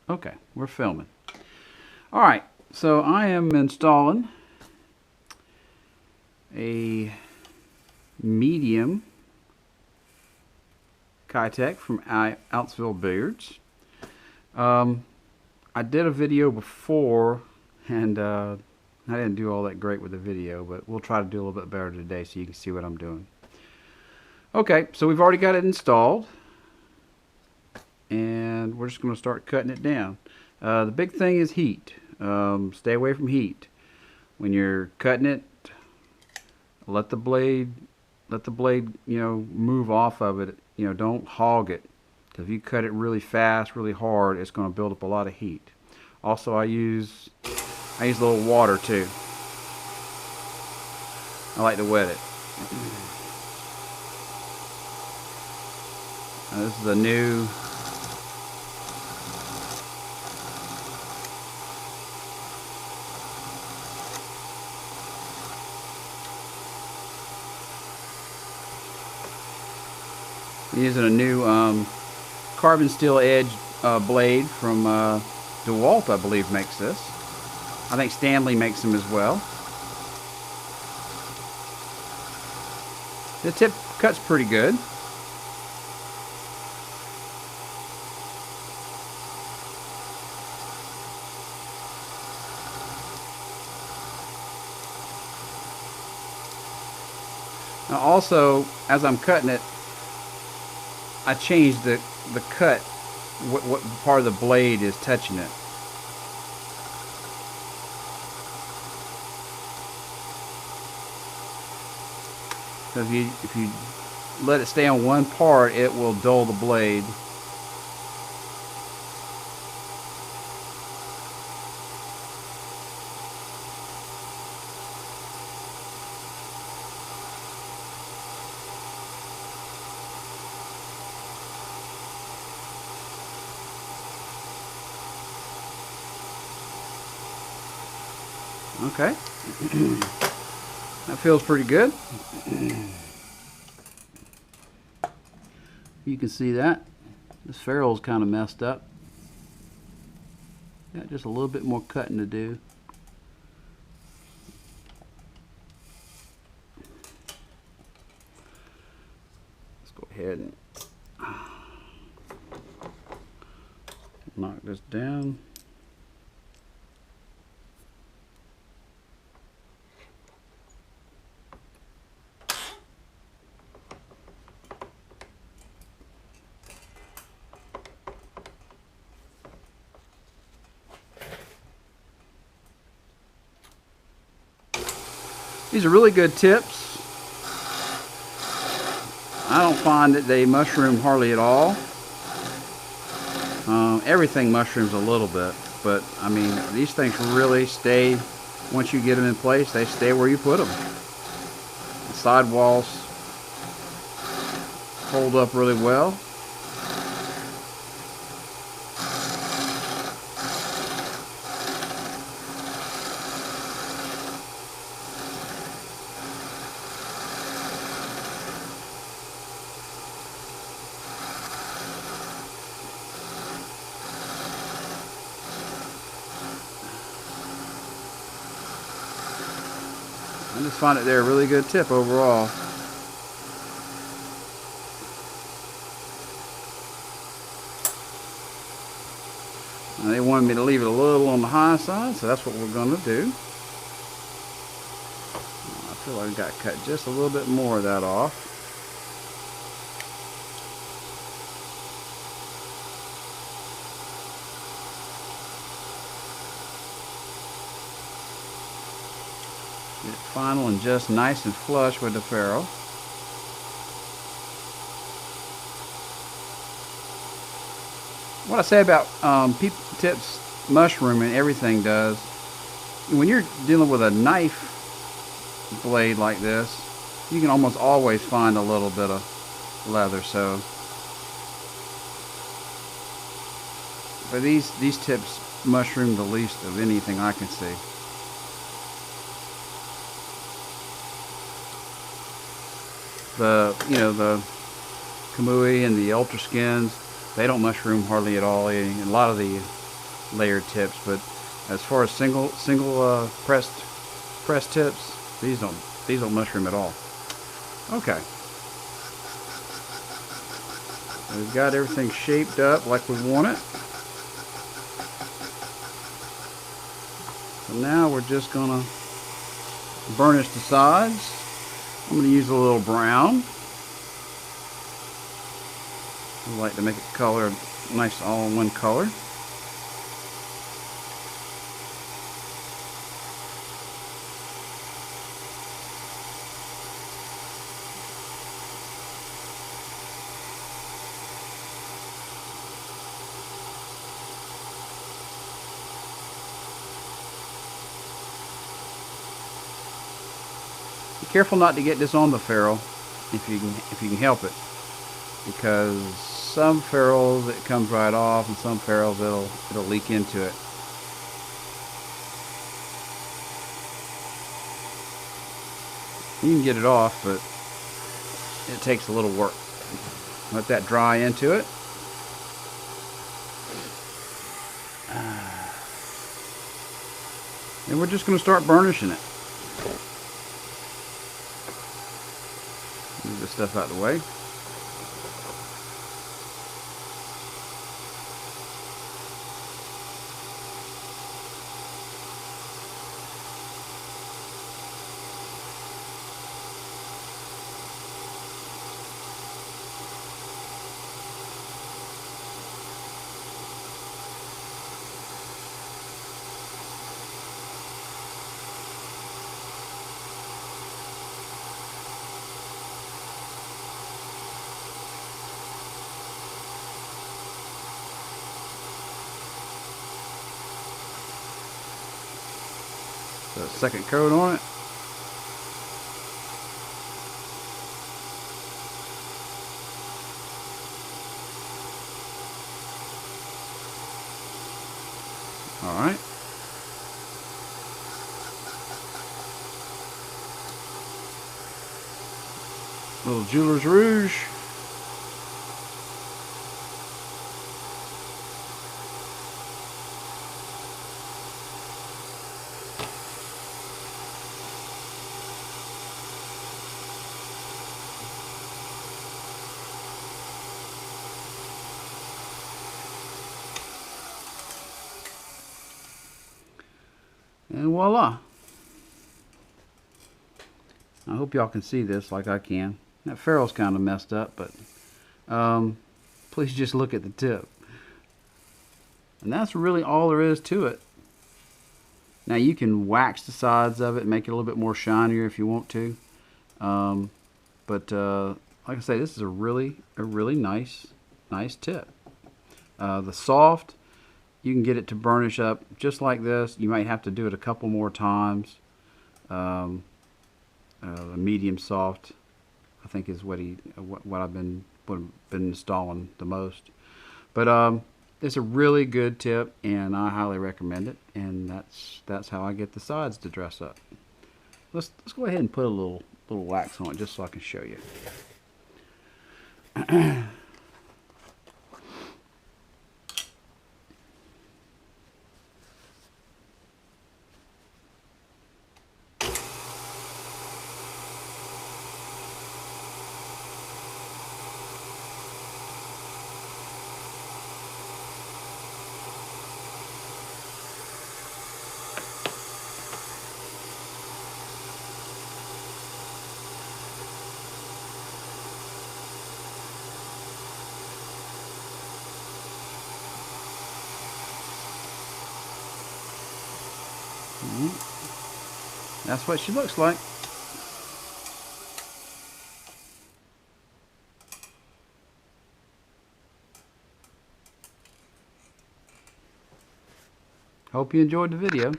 Okay, we're filming. Alright, so I am installing a medium Kitech from Outsville Billiards. I did a video before and I didn't do all that great with the video, but we'll try to do a little bit better today so you can see what I'm doing. Okay, so we've already got it installed and we're just going to start cutting it down. The big thing is heat. Stay away from heat. When you're cutting it, let the blade, move off of it. Don't hog it. Because if you cut it really fast, really hard, it's going to build up a lot of heat. Also, I use a little water too. I like to wet it. Now, this is a new using a new carbon steel edge blade from DeWalt, I believe, makes this. I think Stanley makes them as well. The tip cuts pretty good. Now also, as I'm cutting it, I changed the cut, what part of the blade is touching it. Because if you let it stay on one part, it will dull the blade. Okay. That feels pretty good. You can see that. This ferrule's kind of messed up. Got just a little bit more cutting to do. Let's go ahead and knock this down. These are really good tips. I don't find that they mushroom hardly at all. Everything mushrooms a little bit, but I mean, these things really stay, once you get them in place, they stay where you put them. The sidewalls hold up really well. I just find that they're a really good tip overall. Now they wanted me to leave it a little on the high side, so that's what we're going to do. I feel like I got cut just a little bit more of that off. Get it final and just nice and flush with the ferrule. What I say about tips mushrooming, everything does. When you're dealing with a knife blade like this, you can almost always find a little bit of leather. So, but these tips mushroom the least of anything I can see. The Kamui and the Ultra Skins, they don't mushroom hardly at all. A lot of the layered tips, but as far as single pressed tips, these don't mushroom at all. Okay, we've got everything shaped up like we want it. So now we're just gonna burnish the sides. I'm gonna use a little brown. I like to make it color nice, all in one color. Be careful not to get this on the ferrule if you can help it, because some ferrules it comes right off, and some ferrules it'll leak into it. You can get it off, but it takes a little work. Let that dry into it. And we're just going to start burnishing it. Move this stuff out of the way. So second coat on it. All right. Little Jeweler's Rouge. And voila. I hope y'all can see this like I can. That ferrule's kind of messed up, but please just look at the tip. And that's really all there is to it. Now you can wax the sides of it and make it a little bit more shinier if you want to. But like I say, this is a really nice tip. The soft, you can get it to burnish up just like this. You might have to do it a couple more times. The medium soft, I think, is what I've been installing the most. But it's a really good tip, and I highly recommend it. And that's how I get the sides to dress up. Let's go ahead and put a little wax on it just so I can show you. That's what she looks like. Hope you enjoyed the video.